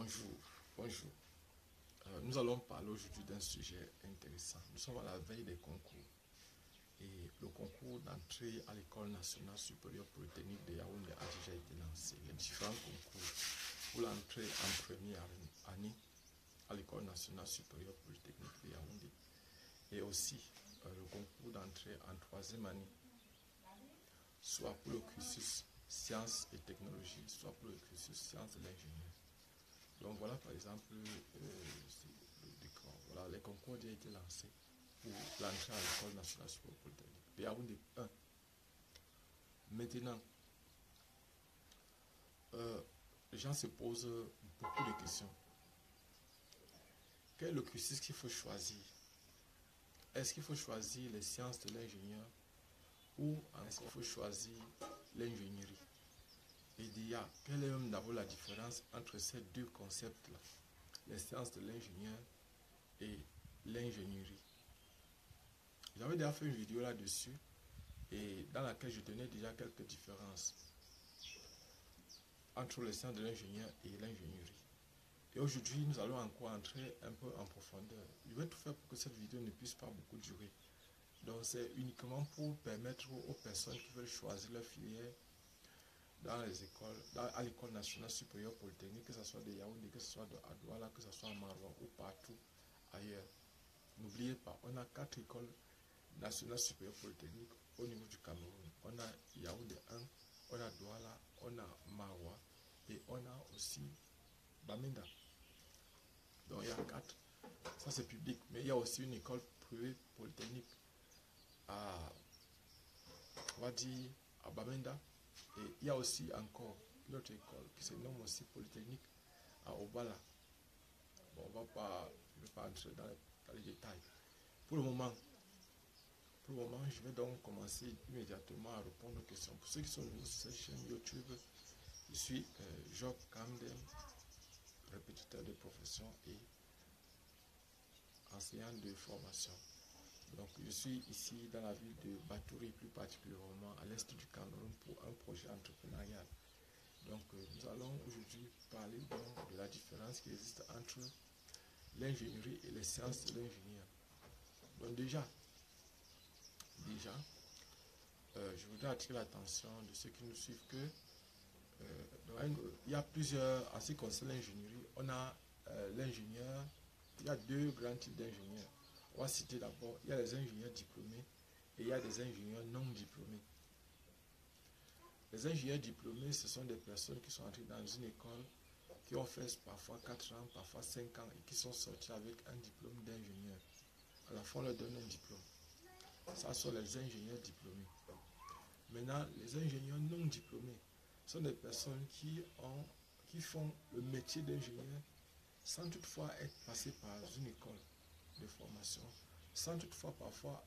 Bonjour, bonjour. Nous allons parler aujourd'hui d'un sujet intéressant. Nous sommes à la veille des concours. Et le concours d'entrée à l'École nationale supérieure polytechnique de Yaoundé a déjà été lancé. Les différents concours pour l'entrée en première année à l'École nationale supérieure polytechnique de Yaoundé. Et aussi le concours d'entrée en troisième année, soit pour le cursus sciences et technologies, soit pour le cursus sciences de l'ingénieur. Donc voilà par exemple voilà, les concours ont déjà été lancés pour l'entrée à l'École nationale supérieure polytechnique de Yaoundé 1. Maintenant, les gens se posent beaucoup de questions. Quel est le cursus qu'il faut choisir? Est-ce qu'il faut choisir les sciences de l'ingénieur ou est-ce qu'il faut choisir l'ingénierie? Et déjà, quelle est même d'abord la différence entre ces deux concepts-là, les sciences de l'ingénieur et l'ingénierie? J'avais déjà fait une vidéo là-dessus et dans laquelle je donnais déjà quelques différences entre les sciences de l'ingénieur et l'ingénierie. Et aujourd'hui, nous allons encore entrer un peu en profondeur. Je vais tout faire pour que cette vidéo ne puisse pas beaucoup durer. Donc c'est uniquement pour permettre aux personnes qui veulent choisir leur filière dans les écoles, à l'École nationale supérieure polytechnique, que ce soit de Yaoundé, que ce soit à Douala, que ce soit à Maroua ou partout ailleurs. N'oubliez pas, on a 4 écoles nationales supérieures polytechniques au niveau du Cameroun. On a Yaoundé 1, on a Douala, on a Maroua et on a aussi Bamenda. Donc il y a 4. Ça c'est public. Mais il y a aussi une école privée polytechnique à, on va dire, à Bamenda. Et il y a aussi encore une autre école qui se nomme aussi Polytechnique à Obala. Bon, on ne va pas entrer dans les détails. Pour le moment, je vais donc commencer immédiatement à répondre aux questions. Pour ceux qui sont nouveaux sur cette chaîne YouTube, je suis Job Camden, répétiteur de profession et enseignant de formation. Donc, je suis ici dans la ville de Batouri, plus particulièrement à l'est du Cameroun, pour un projet entrepreneurial. Donc, nous allons aujourd'hui parler donc de la différence qui existe entre l'ingénierie et les sciences de l'ingénieur. Donc déjà, je voudrais attirer l'attention de ceux qui nous suivent que il y a plusieurs, en ce qui concerne l'ingénierie, on a l'ingénieur, il y a 2 grands types d'ingénieurs. On va citer d'abord, il y a les ingénieurs diplômés et il y a des ingénieurs non diplômés. Les ingénieurs diplômés, ce sont des personnes qui sont entrées dans une école, qui ont fait parfois 4 ans, parfois 5 ans et qui sont sortis avec un diplôme d'ingénieur. À la fin, on leur donne un diplôme. Ça sont les ingénieurs diplômés. Maintenant, les ingénieurs non diplômés sont des personnes qui font le métier d'ingénieur sans toutefois être passés par une école de formation, sans toutefois parfois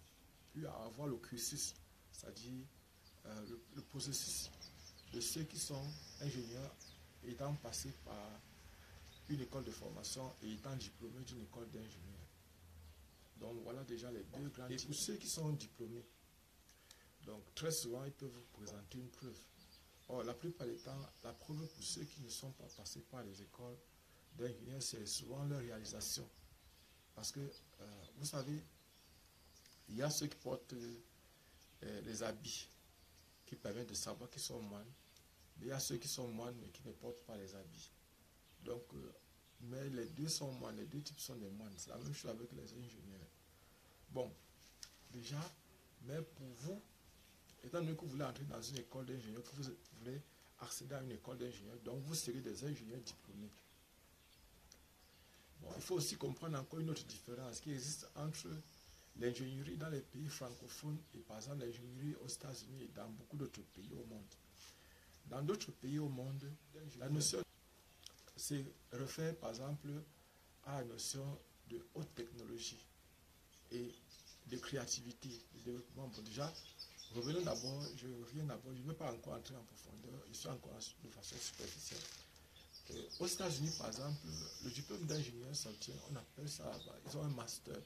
pu avoir le cursus, c'est-à-dire le processus de ceux qui sont ingénieurs étant passés par une école de formation et étant diplômés d'une école d'ingénieur. Donc voilà déjà les 2 grands types. Et pour ceux qui sont diplômés, donc très souvent ils peuvent vous présenter une preuve. Or la plupart des temps, la preuve pour ceux qui ne sont pas passés par les écoles d'ingénieurs, c'est souvent leur réalisation. Parce que vous savez, il y a ceux qui portent les habits qui permettent de savoir qu'ils sont moines. Mais il y a ceux qui sont moines mais qui ne portent pas les habits. Donc, mais les 2 sont moines, les 2 types sont des moines. C'est la même chose avec les ingénieurs. Bon, déjà, mais pour vous, étant donné que vous voulez entrer dans une école d'ingénieur, que vous voulez accéder à une école d'ingénieur, donc vous serez des ingénieurs diplômés. Bon, il faut aussi comprendre encore une autre différence qui existe entre l'ingénierie dans les pays francophones et par exemple l'ingénierie aux États-Unis et dans beaucoup d'autres pays au monde. Dans d'autres pays au monde, la notion se réfère par exemple à la notion de haute technologie et de créativité, de développement. Bon, déjà, revenons d'abord, je ne vais pas encore entrer en profondeur, je suis encore de façon superficielle. Aux États-Unis, par exemple, le diplôme d'ingénieur s'obtient, on appelle ça, ils ont un master,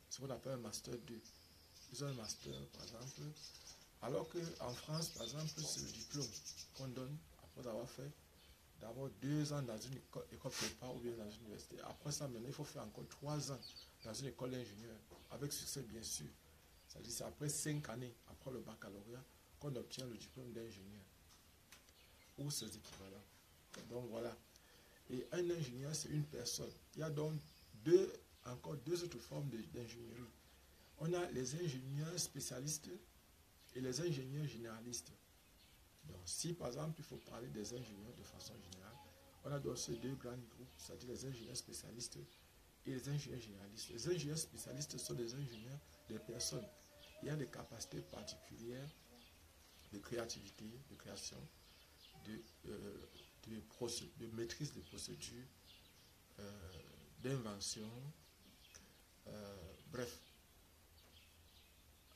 ce qu'on appelle un master 2. Ils ont un master, par exemple, alors qu'en France, par exemple, c'est le diplôme qu'on donne après avoir fait d'abord 2 ans dans une école prépa ou bien dans une université. Après ça, maintenant, il faut faire encore 3 ans dans une école d'ingénieur, avec succès bien sûr. C'est-à-dire c'est après 5 années, après le baccalauréat, qu'on obtient le diplôme d'ingénieur ou ses équivalents. Donc voilà. Et un ingénieur, c'est une personne. Il y a donc encore deux autres formes d'ingénierie. On a les ingénieurs spécialistes et les ingénieurs généralistes. Donc, si par exemple il faut parler des ingénieurs de façon générale, on a donc ces deux grands groupes, c'est-à-dire les ingénieurs spécialistes et les ingénieurs généralistes. Les ingénieurs spécialistes sont des ingénieurs, des personnes qui ont des capacités particulières de créativité, de création, de maîtrise des procédures, d'invention, bref.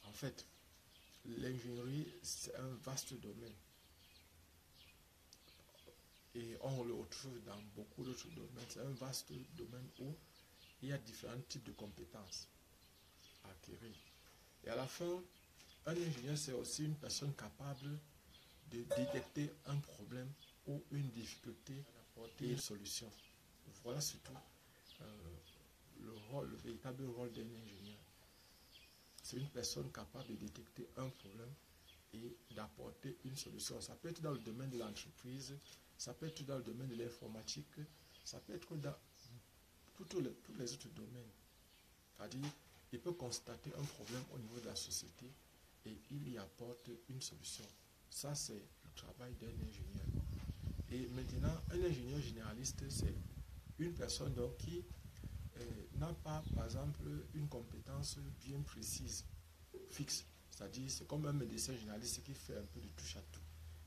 En fait, l'ingénierie, c'est un vaste domaine. Et on le retrouve dans beaucoup d'autres domaines. C'est un vaste domaine où il y a différents types de compétences à acquérir. Et à la fin, un ingénieur, c'est aussi une personne capable de détecter un problème ou une difficulté et une solution. Voilà surtout le véritable rôle d'un ingénieur. C'est une personne capable de détecter un problème et d'apporter une solution. Ça peut être dans le domaine de l'entreprise, ça peut être dans le domaine de l'informatique, ça peut être dans tous les autres domaines. C'est-à-dire, il peut constater un problème au niveau de la société et il y apporte une solution. Ça, c'est le travail d'un ingénieur. Et maintenant, un ingénieur généraliste, c'est une personne donc qui n'a pas, par exemple, une compétence bien précise, fixe. C'est-à-dire, c'est comme un médecin généraliste qui fait un peu de touche à tout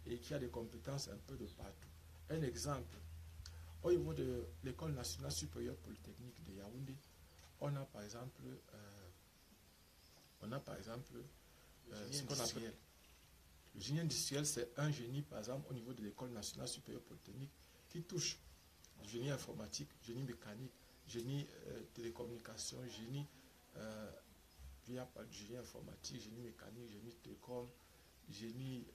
et qui a des compétences un peu de partout. Un exemple, au niveau de l'École nationale supérieure polytechnique de Yaoundé, on a par exemple, ce qu'on appelle le génie industriel. C'est un génie, par exemple, au niveau de l'École nationale supérieure polytechnique qui touche le génie informatique, génie mécanique, génie télécommunication, génie, il n'y a pas de génie informatique, génie mécanique, génie télécom, génie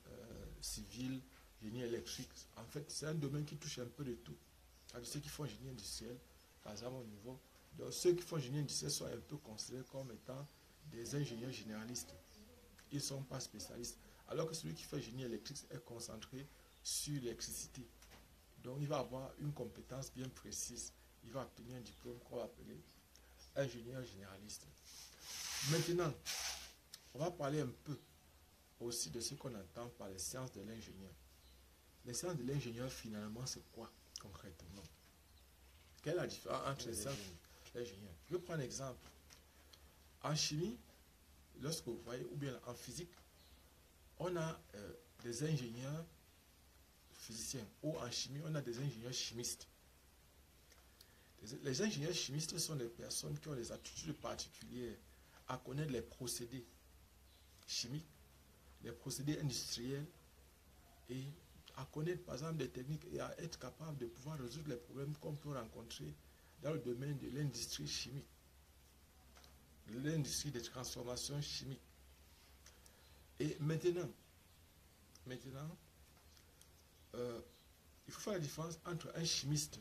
civil, génie électrique. En fait, c'est un domaine qui touche un peu de tout. Alors, ceux qui font génie industriel, par exemple, au niveau. Donc, ceux qui font génie industriel sont un peu considérés comme étant des ingénieurs généralistes. Ils ne sont pas spécialistes. Alors que celui qui fait génie électrique est concentré sur l'électricité. Donc, il va avoir une compétence bien précise. Il va obtenir un diplôme qu'on va appeler ingénieur généraliste. Maintenant, on va parler un peu aussi de ce qu'on entend par les sciences de l'ingénieur. Les sciences de l'ingénieur, finalement, c'est quoi concrètement? Quelle est la différence entre les sciences de l'ingénieur? Je vais prendre un exemple. En chimie, lorsque vous voyez, ou bien en physique, on a des ingénieurs physiciens, ou en chimie, on a des ingénieurs chimistes. Les ingénieurs chimistes sont des personnes qui ont des aptitudes particulières à connaître les procédés chimiques, les procédés industriels et à connaître par exemple des techniques et à être capable de pouvoir résoudre les problèmes qu'on peut rencontrer dans le domaine de l'industrie chimique, de l'industrie des transformations chimiques. Et maintenant, il faut faire la différence entre un chimiste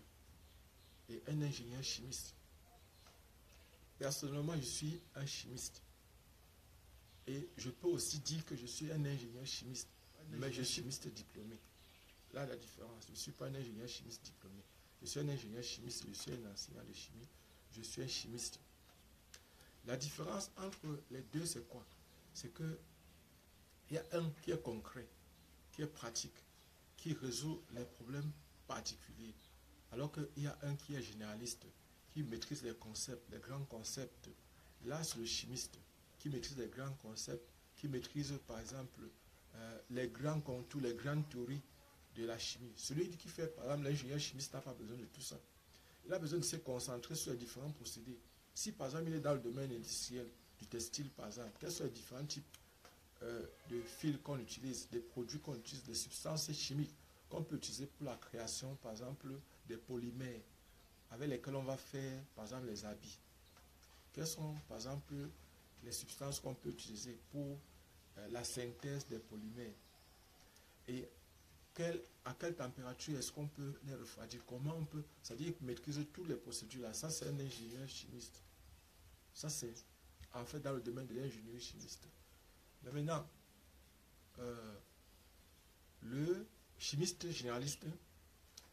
et un ingénieur chimiste. Personnellement, je suis un chimiste. Et je peux aussi dire que je suis un ingénieur chimiste, mais je suis chimiste diplômé. Là, la différence, je ne suis pas un ingénieur chimiste diplômé. Je suis un ingénieur chimiste, je suis un enseignant de chimie, je suis un chimiste. La différence entre les deux, c'est quoi? C'est qu'il y a un qui est concret, qui est pratique, qui résout les problèmes particuliers, alors qu'il y a un qui est généraliste, qui maîtrise les concepts, les grands concepts. Là, c'est le chimiste qui maîtrise les grands concepts, qui maîtrise par exemple les grands contours, les grandes théories de la chimie. Celui qui fait par exemple l'ingénieur chimiste n'a pas besoin de tout ça. Il a besoin de se concentrer sur les différents procédés. Si par exemple il est dans le domaine industriel, du textile par exemple, quels sont les différents types de fils qu'on utilise, des produits qu'on utilise, des substances chimiques qu'on peut utiliser pour la création par exemple des polymères avec lesquels on va faire par exemple les habits. Quelles sont par exemple les substances qu'on peut utiliser pour la synthèse des polymères. Et à quelle température est-ce qu'on peut les refroidir, comment on peut, c'est-à-dire maîtriser toutes les procédures là. Ça, c'est un ingénieur chimiste. Ça, c'est en fait dans le domaine de l'ingénierie chimiste. Mais maintenant, le chimiste généraliste,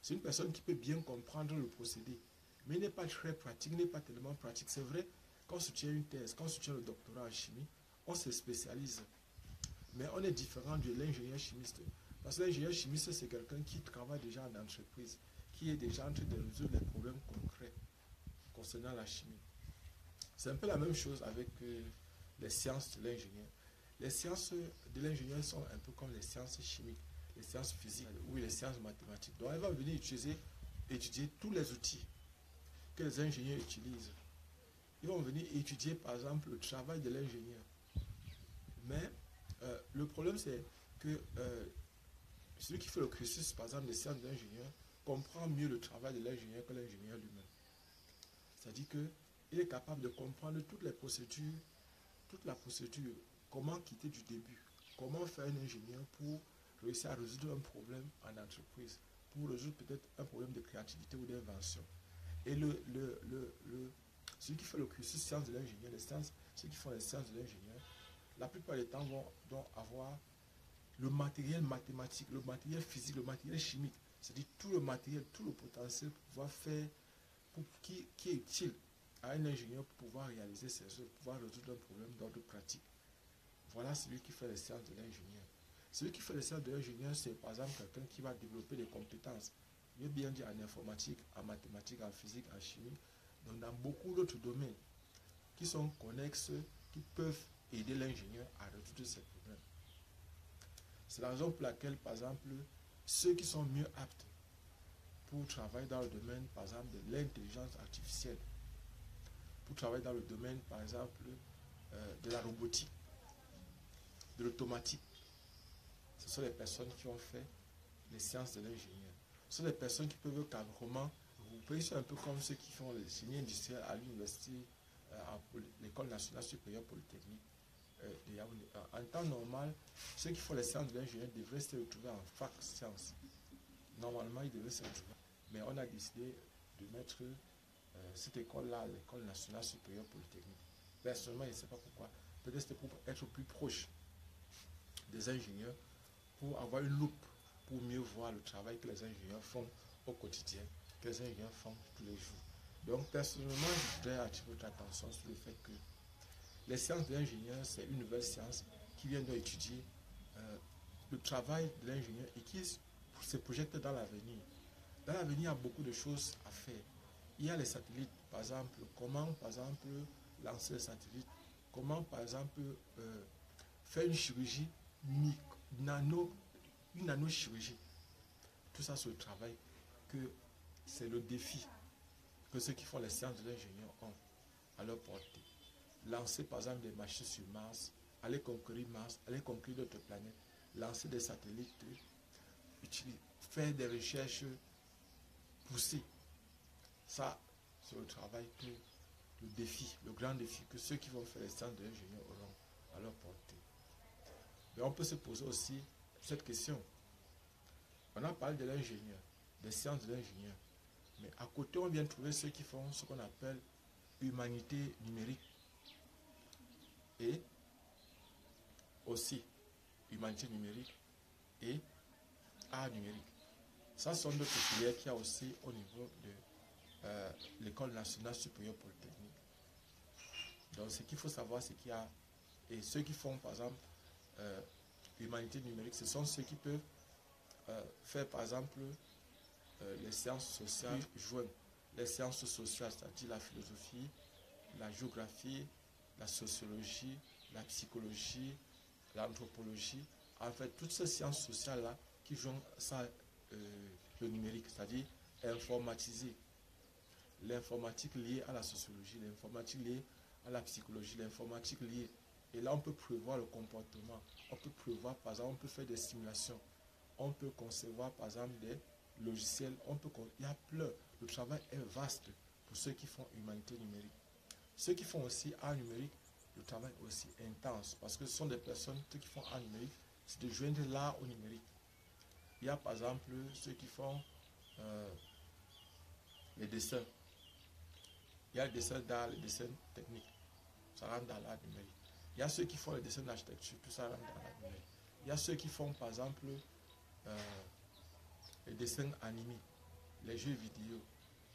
c'est une personne qui peut bien comprendre le procédé, mais il n'est pas très pratique, il n'est pas tellement pratique. C'est vrai, quand on soutient une thèse, quand on soutient le doctorat en chimie, on se spécialise. Mais on est différent de l'ingénieur chimiste. Parce que l'ingénieur chimiste, c'est quelqu'un qui travaille déjà en entreprise, qui est déjà en train de résoudre les problèmes concrets concernant la chimie. C'est un peu la même chose avec les sciences de l'ingénieur. Les sciences de l'ingénieur sont un peu comme les sciences chimiques, les sciences physiques ou les sciences mathématiques. Donc, elle va venir étudier tous les outils que les ingénieurs utilisent. Ils vont venir étudier, par exemple, le travail de l'ingénieur. Mais le problème, c'est que celui qui fait le cursus, par exemple, des sciences de l'ingénieur, comprend mieux le travail de l'ingénieur que l'ingénieur lui-même. C'est-à-dire qu'il est capable de comprendre toutes les procédures, toute la procédure, comment quitter du début, comment faire un ingénieur pour réussir à résoudre un problème en entreprise, pour résoudre peut-être un problème de créativité ou d'invention. Et celui qui fait le cursus sciences de l'ingénieur, ceux qui font les sciences de l'ingénieur, la plupart des temps vont avoir le matériel mathématique, le matériel physique, le matériel chimique, c'est-à-dire tout le matériel, tout le potentiel pour pouvoir faire, qui est utile à un ingénieur pour pouvoir réaliser ses œuvres, pour pouvoir résoudre un problème d'ordre pratique. Voilà celui qui fait les sciences de l'ingénieur. Celui qui fait les sciences de l'ingénieur, c'est par exemple quelqu'un qui va développer des compétences, mieux bien dit en informatique, en mathématiques, en physique, en chimie, donc dans beaucoup d'autres domaines qui sont connexes, qui peuvent aider l'ingénieur à résoudre ses problèmes. C'est la raison pour laquelle, par exemple, ceux qui sont mieux aptes pour travailler dans le domaine, par exemple, de l'intelligence artificielle, pour travailler dans le domaine, par exemple, de la robotique, de l'automatique, ce sont les personnes qui ont fait les sciences de l'ingénieur. Ce sont les personnes qui peuvent carrément, vous pouvez c'est un peu comme ceux qui font les génie industriel à l'université, à l'école nationale supérieure polytechnique. En temps normal, ceux qui font les sciences de l'ingénieur devraient se retrouver en fac sciences. Normalement, ils devraient se retrouver. Mais on a décidé de mettre cette école-là, l'école nationale supérieure polytechnique. Personnellement, je ne sais pas pourquoi. Peut-être c'était pour être plus proche des ingénieurs, pour avoir une loupe, pour mieux voir le travail que les ingénieurs font au quotidien, que les ingénieurs font tous les jours. Donc, personnellement, je voudrais attirer votre attention sur le fait que les sciences de l'ingénieur, c'est une nouvelle science qui vient d'étudier le travail de l'ingénieur et qui se projette dans l'avenir. Dans l'avenir, il y a beaucoup de choses à faire. Il y a les satellites, par exemple, comment, par exemple, lancer les satellites, comment, par exemple, faire une chirurgie une nanochirurgie. Tout ça, c'est le travail que c'est le défi que ceux qui font les sciences de l'ingénieur ont à leur portée. Lancer, par exemple, des machines sur Mars, aller conquérir Mars, aller conquérir d'autres planètes, lancer des satellites, faire des recherches poussées. Ça, c'est le travail que le défi, le grand défi que ceux qui vont faire les sciences de l'ingénieur auront à leur portée. Mais on peut se poser aussi cette question. On a parlé de l'ingénieur, des sciences de l'ingénieur. Mais à côté, on vient trouver ceux qui font ce qu'on appelle humanité numérique. Et aussi humanité numérique et art numérique. Ça sont d'autres filières qu'il y a aussi au niveau de l'école nationale supérieure polytechnique. Donc ce qu'il faut savoir, c'est qu'il y a, et ceux qui font par exemple humanité numérique, ce sont ceux qui peuvent faire par exemple les sciences sociales, joindre les sciences sociales, c'est-à-dire la philosophie, la géographie, la sociologie, la psychologie, l'anthropologie, en fait toutes ces sciences sociales-là qui jouent ça, le numérique, c'est-à-dire informatiser l'informatique liée à la sociologie, l'informatique liée à la psychologie, l'informatique liée. Et là, on peut prévoir le comportement, on peut prévoir, par exemple, on peut faire des simulations, on peut concevoir, par exemple, des logiciels, il y a plein. Le travail est vaste pour ceux qui font humanité numérique. Ceux qui font aussi art numérique, le travail est aussi intense, parce que ce sont des personnes, ceux qui font art numérique, c'est de joindre l'art au numérique. Il y a par exemple ceux qui font les dessins. Il y a le dessin d'art, le dessin technique. Ça rentre dans l'art numérique. Il y a ceux qui font le dessin d'architecture, tout ça rentre dans l'art numérique. Il y a ceux qui font par exemple les dessins animés, les jeux vidéo.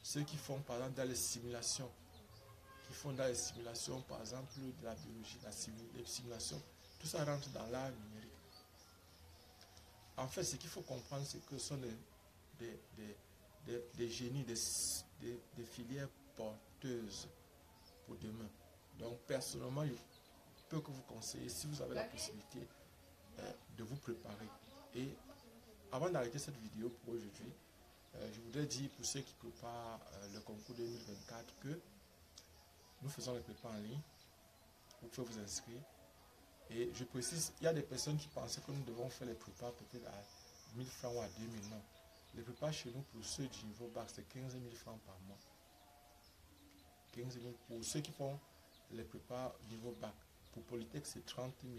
Ceux qui font par exemple dans les simulations, par exemple de la biologie, les simulations, tout ça rentre dans l'art numérique. En fait, ce qu'il faut comprendre, c'est que ce sont des génies, des filières porteuses pour demain. Donc, personnellement, je peux que vous conseiller, si vous avez la possibilité, de vous préparer. Et avant d'arrêter cette vidéo pour aujourd'hui, je voudrais dire pour ceux qui préparent le concours 2024 que nous faisons les prépas en ligne. Vous pouvez vous inscrire. Et je précise, il y a des personnes qui pensaient que nous devons faire les prépas peut-être à 1000 francs ou à 2000. Non. Les prépas chez nous, pour ceux du niveau bac, c'est 15 000 francs par mois. 15 000 pour ceux qui font les prépas niveau bac. Pour Polytech, c'est 30 000.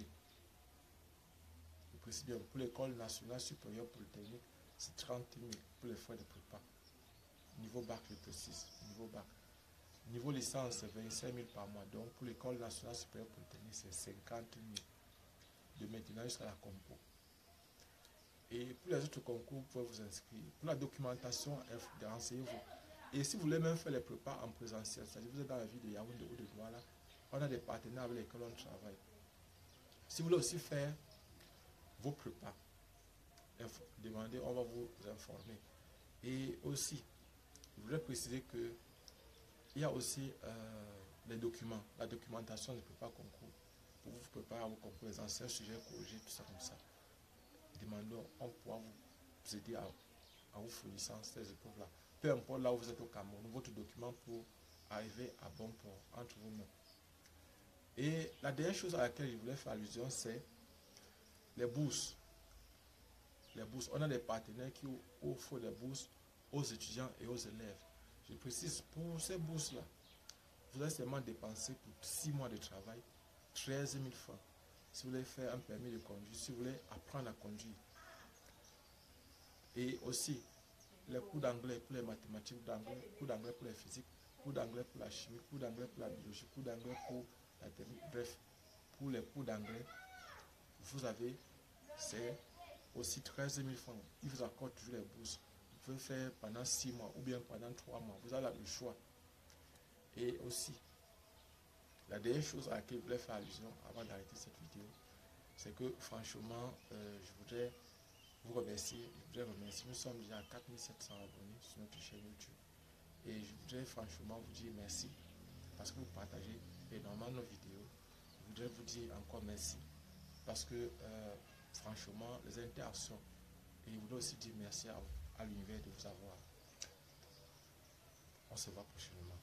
Je précise bien, pour l'école nationale supérieure polytechnique, c'est 30 000 pour les frais de prépa. Niveau bac, je précise. Niveau bac. Niveau licence, c'est 25 000 par mois. Donc, pour l'école nationale supérieure polytechnique, c'est 50 000. De maintenant jusqu'à la compo. Et pour les autres concours, vous pouvez vous inscrire. Pour la documentation, renseignez-vous. Et si vous voulez même faire les prépas en présentiel, c'est-à-dire que vous êtes dans la ville de Yaoundé ou de Douala, on a des partenaires avec lesquels on travaille. Si vous voulez aussi faire vos prépas, demandez, on va vous informer. Et aussi, je voudrais préciser que il y a aussi les documents, la documentation des prépas concours. Pour vous préparer à vos concours, les anciens sujets corrigés, tout ça comme ça. Demandons, on pourra vous aider à vous fournissant ces épreuves-là. Peu importe là où vous êtes au Cameroun, votre document pour arriver à bon port entre vos mains. Et la dernière chose à laquelle je voulais faire allusion, c'est les bourses. Les bourses. On a des partenaires qui offrent des bourses aux étudiants et aux élèves. Je précise, pour ces bourses-là, vous allez seulement dépenser pour 6 mois de travail 13 000 francs. Si vous voulez faire un permis de conduire, si vous voulez apprendre à conduire. Et aussi, les cours d'anglais pour les mathématiques, cours d'anglais pour les physiques, cours d'anglais pour la chimie, cours d'anglais pour la biologie, cours d'anglais pour la technique. Bref, pour les cours d'anglais, vous avez, c'est aussi 13 000 francs. Ils vous accordent toujours les bourses. Vous pouvez faire pendant 6 mois ou bien pendant 3 mois. Vous avez le choix. Et aussi, la dernière chose à laquelle je voulais faire allusion avant d'arrêter cette vidéo, c'est que franchement, je voudrais vous remercier. Nous sommes déjà à 4700 abonnés sur notre chaîne YouTube. Et je voudrais franchement vous dire merci parce que vous partagez énormément nos vidéos. Je voudrais vous dire encore merci parce que franchement, les interactions. Et je voudrais aussi dire merci à l'univers de vous avoir. On se voit prochainement.